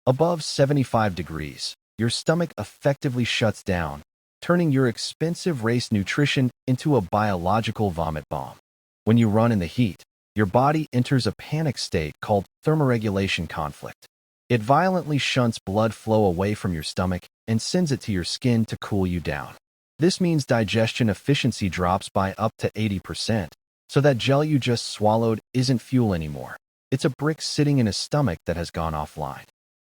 Above 75 degrees, your stomach effectively shuts down, turning your expensive race nutrition into a biological vomit bomb. When you run in the heat, your body enters a panic state called thermoregulation conflict. It violently shunts blood flow away from your stomach and sends it to your skin to cool you down. This means digestion efficiency drops by up to 80%, so that gel you just swallowed isn't fuel anymore. It's a brick sitting in a stomach that has gone offline.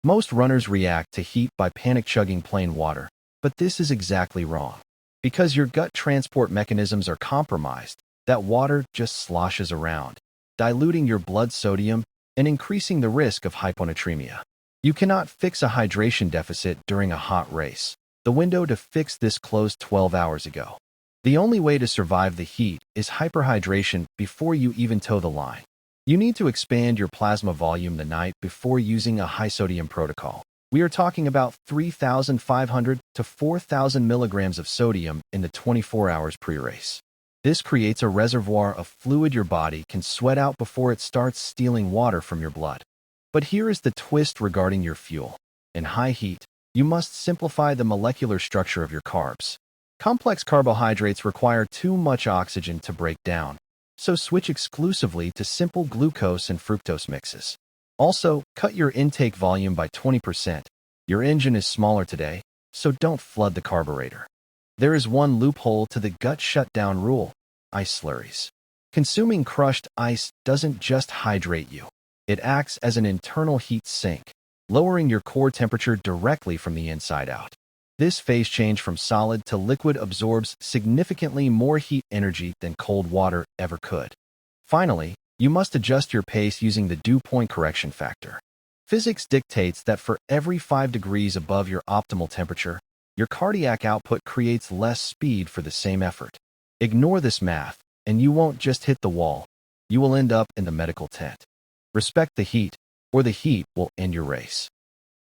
Most runners react to heat by panic-chugging plain water, but this is exactly wrong. Because your gut transport mechanisms are compromised, that water just sloshes around, diluting your blood sodium and increasing the risk of hyponatremia. You cannot fix a hydration deficit during a hot race. The window to fix this closed 12 hours ago. The only way to survive the heat is hyperhydration before you even toe the line. You need to expand your plasma volume the night before using a high-sodium protocol. We are talking about 3,500 to 4,000 milligrams of sodium in the 24 hours pre-race. This creates a reservoir of fluid your body can sweat out before it starts stealing water from your blood. But here is the twist regarding your fuel. In high heat, you must simplify the molecular structure of your carbs. Complex carbohydrates require too much oxygen to break down, so switch exclusively to simple glucose and fructose mixes. Also, cut your intake volume by 20%. Your engine is smaller today, so don't flood the carburetor. There is one loophole to the gut shutdown rule: ice slurries. Consuming crushed ice doesn't just hydrate you. It acts as an internal heat sink, lowering your core temperature directly from the inside out. This phase change from solid to liquid absorbs significantly more heat energy than cold water ever could. Finally, you must adjust your pace using the dew point correction factor. Physics dictates that for every 5 degrees above your optimal temperature, your cardiac output creates less speed for the same effort. Ignore this math, and you won't just hit the wall. You will end up in the medical tent. Respect the heat, or the heat will end your race.